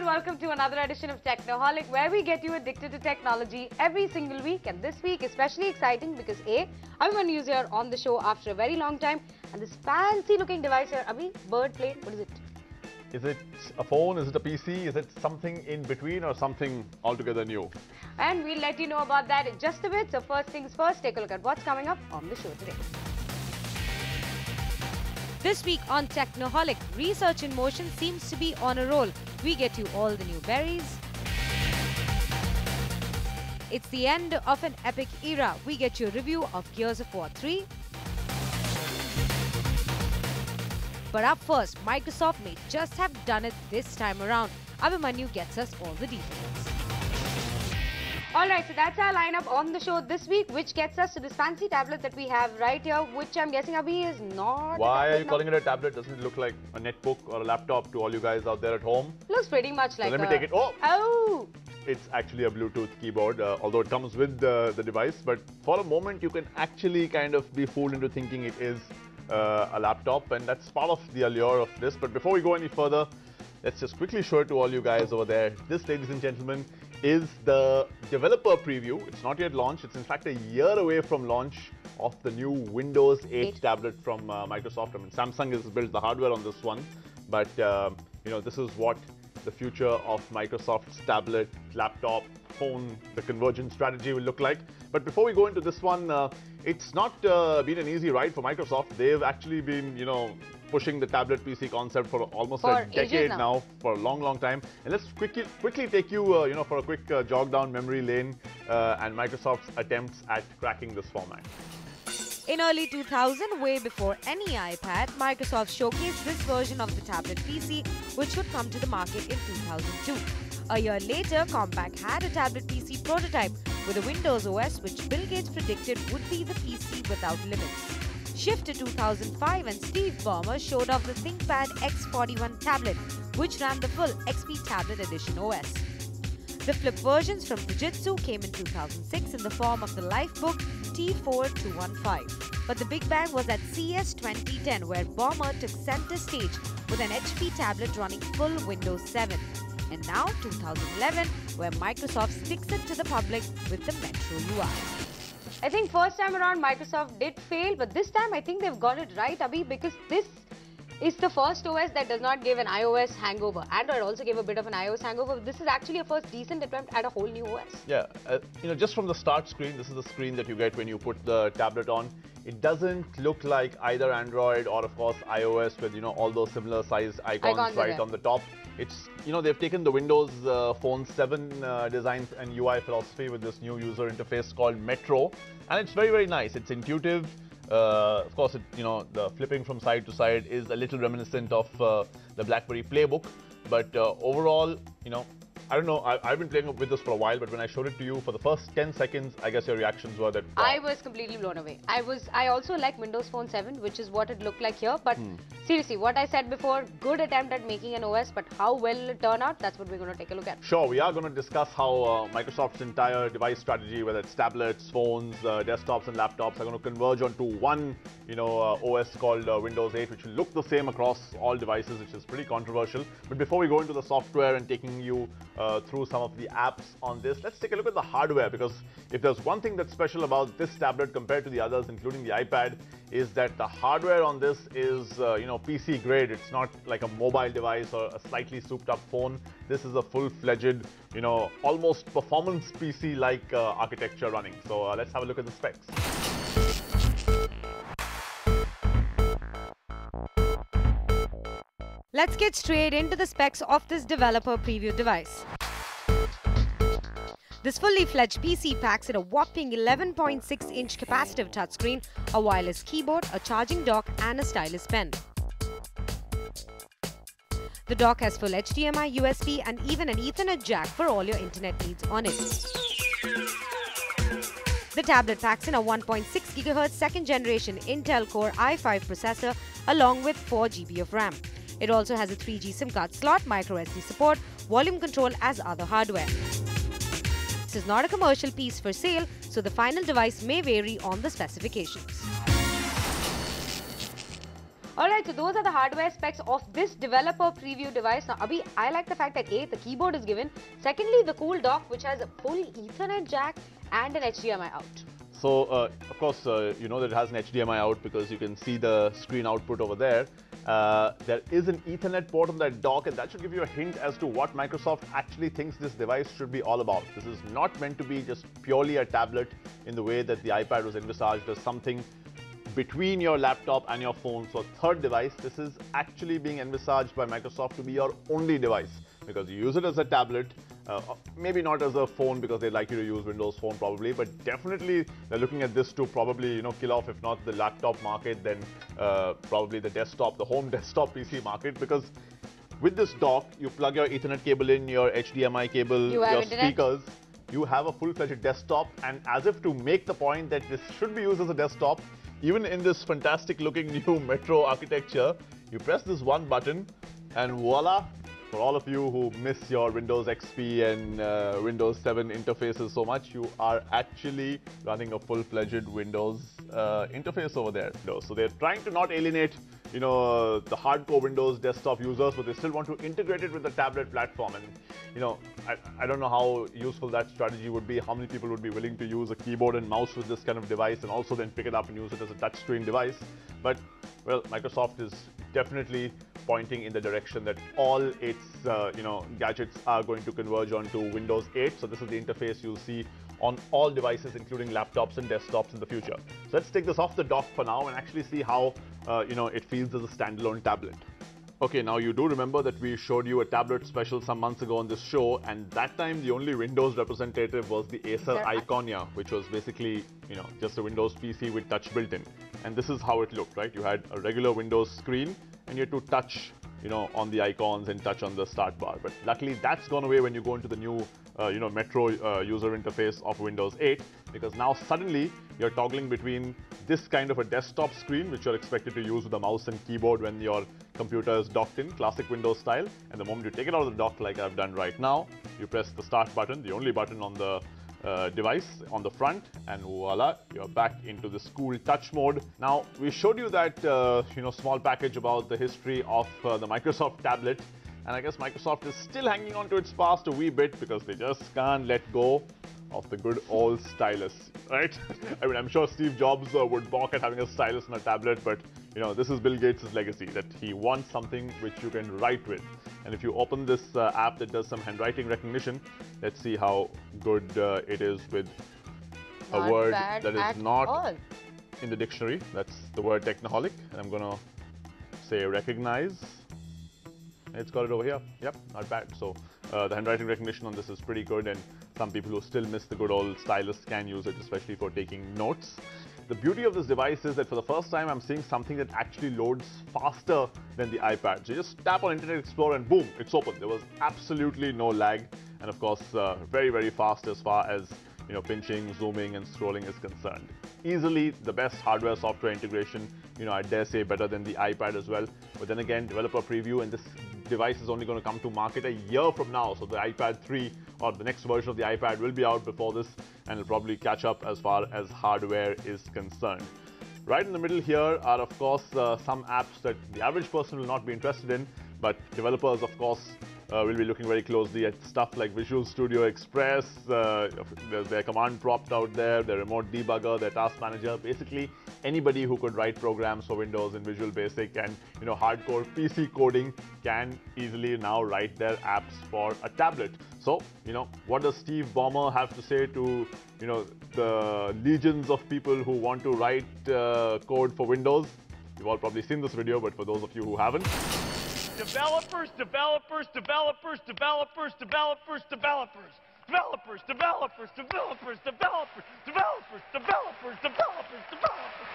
and welcome to another edition of Technoholik, where we get you addicted to technology every single week. And this week especially exciting because A, Abhimanyu is here on the show after a very long time, and this fancy looking device here, Abhi, bird plane, what is it? Is it a phone? Is it a PC? Is it something in between or something altogether new? And we'll let you know about that in just a bit. So first things first, take a look at what's coming up on the show today. This week on Technoholik, research in motion seems to be on a roll. We get you all the new berries. It's the end of an epic era. We get you a review of Gears of War 3. But up first, Microsoft may just have done it this time around. Abhimanyu gets us all the details. Alright, so that's our lineup on the show this week, which gets us to this fancy tablet that we have right here, which I'm guessing, Abhi, is not Why are you calling it a tablet? Doesn't it look like a netbook or a laptop to all you guys out there at home? Looks pretty much like so let me take it. Oh! It's actually a Bluetooth keyboard, although it comes with the device. But for a moment, you can actually kind of be fooled into thinking it is a laptop, and that's part of the allure of this. But before we go any further, let's just quickly show it to all you guys over there. This, ladies and gentlemen, is the developer preview. It's not yet launched. It's in fact a year away from launch of the new Windows 8 tablet from Microsoft. I mean, Samsung has built the hardware on this one, but you know, this is what the future of Microsoft's tablet, laptop, phone, the convergence strategy will look like. But before we go into this one, it's not been an easy ride for Microsoft. They've actually been, you know, pushing the tablet PC concept for almost a decade now, for a long time. And let's quickly take you, you know, for a quick jog down memory lane and Microsoft's attempts at cracking this format. In early 2000, way before any iPad, Microsoft showcased this version of the tablet PC, which would come to the market in 2002. A year later, Compaq had a tablet PC prototype with a Windows OS, which Bill Gates predicted would be the PC without limits. Shift to 2005 and Steve Ballmer showed off the ThinkPad X41 tablet, which ran the full XP Tablet Edition OS. The flip versions from Fujitsu came in 2006 in the form of the Lifebook T4215. But the big bang was at CES 2010, where Ballmer took center stage with an HP tablet running full Windows 7. And now 2011, where Microsoft sticks it to the public with the Metro UI. I think first time around Microsoft did fail, but this time I think they've got it right, Abhi, because this is the first OS that does not give an iOS hangover. Android also gave a bit of an iOS hangover, but this is actually a first decent attempt at a whole new OS. Yeah, you know, just from the start screen, this is the screen that you get when you put the tablet on. It doesn't look like either Android or, of course, iOS with, you know, all those similar sized icons right on the top. It's, you know, they've taken the Windows Phone 7 design and UI philosophy with this new user interface called Metro, and it's very nice. It's intuitive. Of course, you know, the flipping from side to side is a little reminiscent of the BlackBerry Playbook, but overall, you know, I don't know, I've been playing with this for a while, but when I showed it to you for the first 10 seconds, I guess your reactions were that, wow. I was completely blown away. I also like Windows Phone 7, which is what it looked like here, but seriously, what I said before, good attempt at making an OS, but how well it turned out, that's what we're going to take a look at. Sure, we are going to discuss how Microsoft's entire device strategy, whether it's tablets, phones, desktops and laptops, are going to converge onto one, you know, OS called Windows 8, which will look the same across all devices, which is pretty controversial. But before we go into the software and taking you through some of the apps on this, let's take a look at the hardware, because if there's one thing that's special about this tablet compared to the others, including the iPad, is that the hardware on this is, you know, PC grade. It's not like a mobile device or a slightly souped up phone. This is a full-fledged, you know, almost performance PC-like architecture running. So let's have a look at the specs. Let's get straight into the specs of this developer preview device. This fully fledged PC packs in a whopping 11.6-inch capacitive touchscreen, a wireless keyboard, a charging dock and a stylus pen. The dock has full HDMI, USB and even an Ethernet jack for all your internet needs on it. The tablet packs in a 1.6 GHz second generation Intel Core i5 processor along with 4 GB of RAM. It also has a 3G SIM card slot, micro SD support, volume control as other hardware. This is not a commercial piece for sale, so the final device may vary on the specifications. Alright, so those are the hardware specs of this developer preview device. Now, Abhi, I like the fact that A, the keyboard is given. Secondly, the cool dock, which has a full Ethernet jack and an HDMI out. So, of course, you know that it has an HDMI out because you can see the screen output over there. There is an Ethernet port on that dock, and that should give you a hint as to what Microsoft actually thinks this device should be all about. This is not meant to be just purely a tablet in the way that the iPad was envisaged as something between your laptop and your phone. So, third device, this is actually being envisaged by Microsoft to be your only device because you use it as a tablet. Maybe not as a phone because they'd like you to use Windows Phone probably, but definitely they're looking at this to probably, you know, kill off, if not the laptop market, then probably the desktop, the home desktop PC market, because with this dock, you plug your Ethernet cable in, your HDMI cable, your speakers, you have a full-fledged desktop, and as if to make the point that this should be used as a desktop, even in this fantastic looking new Metro architecture, you press this one button and voila. For all of you who miss your Windows XP and Windows 7 interfaces so much, you are actually running a full-fledged Windows interface over there. So they're trying to not alienate, you know, the hardcore Windows desktop users, but they still want to integrate it with the tablet platform. And, you know, I don't know how useful that strategy would be, how many people would be willing to use a keyboard and mouse with this kind of device and also then pick it up and use it as a touchscreen device. But, well, Microsoft is definitely pointing in the direction that all its you know, gadgets are going to converge onto Windows 8. So this is the interface you'll see on all devices, including laptops and desktops in the future. So let's take this off the dock for now and actually see how you know, it feels as a standalone tablet. Okay, now you do remember that we showed you a tablet special some months ago on this show, and that time the only Windows representative was the Acer Iconia, which was basically, you know, just a Windows PC with touch built in. And this is how it looked, right? You had a regular Windows screen and you had to touch, you know, on the icons and touch on the start bar. But luckily that's gone away when you go into the new you know, Metro user interface of Windows 8, because now suddenly you're toggling between this kind of a desktop screen, which you're expected to use with a mouse and keyboard when your computer is docked in, classic Windows style. And the moment you take it out of the dock, like I've done right now, you press the start button, the only button on the device on the front, and voila, you're back into this cool touch mode. Now, we showed you that you know, small package about the history of the Microsoft tablet, and I guess Microsoft is still hanging on to its past a wee bit because they just can't let go of the good old stylus, right? I mean, I'm sure Steve Jobs would balk at having a stylus on a tablet, but you know, this is Bill Gates' legacy, that he wants something which you can write with. And if you open this app that does some handwriting recognition, let's see how good it is with a word that is not in the dictionary. That's the word technoholic, and I'm gonna say recognize. It's got it over here. Yep, not bad. So the handwriting recognition on this is pretty good, and some people who still miss the good old stylus can use it, especially for taking notes. The beauty of this device is that for the first time I'm seeing something that actually loads faster than the iPad. So you just tap on Internet Explorer and boom, it's open. There was absolutely no lag, and of course very, very fast as far as, you know, pinching, zooming and scrolling is concerned. Easily the best hardware software integration, you know, I dare say better than the iPad as well. But then again, developer preview, and this device is only going to come to market a year from now. So the iPad 3 or the next version of the iPad will be out before this, and it'll probably catch up as far as hardware is concerned. Right in the middle here are, of course, some apps that the average person will not be interested in, but developers, of course, will be looking very closely at stuff like Visual Studio Express, there's their command prompt out there, their remote debugger, their task manager. Basically, anybody who could write programs for Windows in Visual Basic and, you know, hardcore PC coding can easily now write their apps for a tablet. So, you know, what does Steve Ballmer have to say to, you know, the legions of people who want to write code for Windows? You've all probably seen this video, but for those of you who haven't, developers, developers, developers, developers, developers, developers, developers, developers, developers, developers, developers, developers, developers, developers.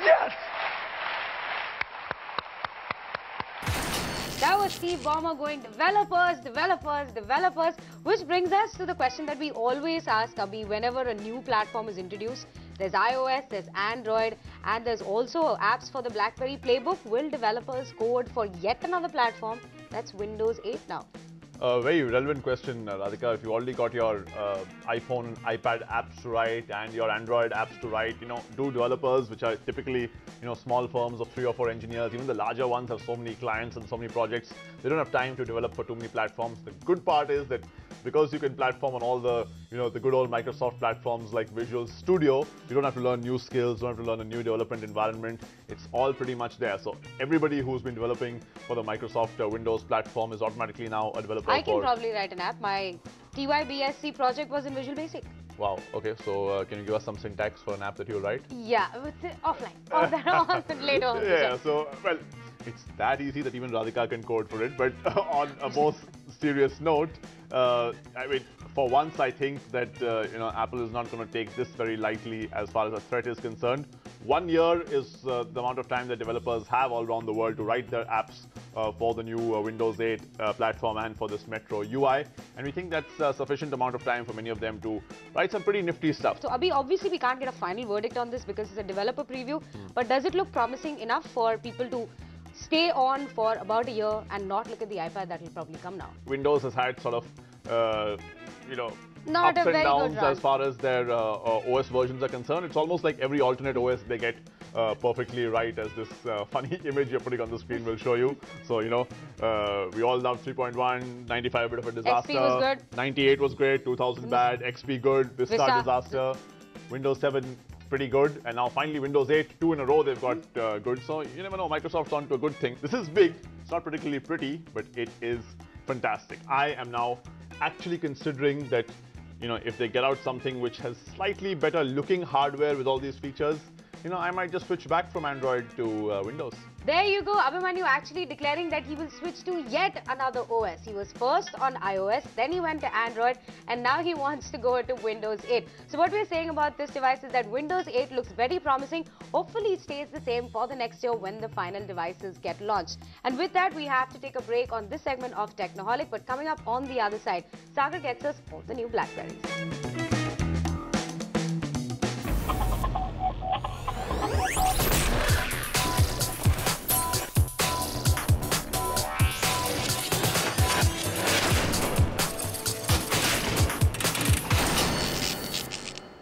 Yes! That was Steve Ballmer going developers, developers, developers, which brings us to the question that we always ask, Abhi, whenever a new platform is introduced. There's iOS, there's Android, and there's also apps for the BlackBerry Playbook. Will developers code for yet another platform? That's Windows 8 now. A very relevant question, Radhika. If you already got your iPhone and iPad apps to write and your Android apps to write, do developers, which are typically, small firms of 3 or 4 engineers, even the larger ones have so many clients and so many projects, they don't have time to develop for too many platforms. The good part is that because you can platform on all the, the good old Microsoft platforms like Visual Studio, you don't have to learn new skills, don't have to learn a new development environment. It's all pretty much there. So everybody who's been developing for the Microsoft Windows platform is automatically now a developer. I can probably write an app. My TYBSc project was in Visual Basic. Wow. Okay. So can you give us some syntax for an app that you'll write? Yeah, offline. All that on later on. Yeah. So, well, it's that easy that even Radhika can code for it. But on a more serious note, I mean, for once, I think that Apple is not going to take this very lightly as far as a threat is concerned. 1 year is the amount of time that developers have all around the world to write their apps for the new Windows 8 platform and for this Metro UI. And we think that's a sufficient amount of time for many of them to write some pretty nifty stuff. So, Abhi, obviously we can't get a final verdict on this because it's a developer preview. But does it look promising enough for people to stay on for about a year and not look at the iPad that will probably come now? Windows has had sort of, not ups a and very downs good run. as far as their OS versions are concerned. It's almost like every alternate OS they get perfectly right, as this funny image you're putting on the screen will show you. So, we all love 3.1, 95 a bit of a disaster. XP was good. 98 was great, 2000 bad, XP good, Vista disaster, Windows 7 pretty good, and now finally Windows 8, 2 in a row they've got good. So you never know, Microsoft's on to a good thing. This is big, it's not particularly pretty, but it is fantastic. I am now actually considering that, if they get out something which has slightly better looking hardware with all these features, I might just switch back from Android to Windows. There you go, Abhimanyu actually declaring that he will switch to yet another OS. He was first on iOS, then he went to Android, and now he wants to go to Windows 8. So what we're saying about this device is that Windows 8 looks very promising. Hopefully it stays the same for the next year when the final devices get launched. And with that, we have to take a break on this segment of Technoholic. But coming up on the other side, Sagar gets us all the new Blackberries.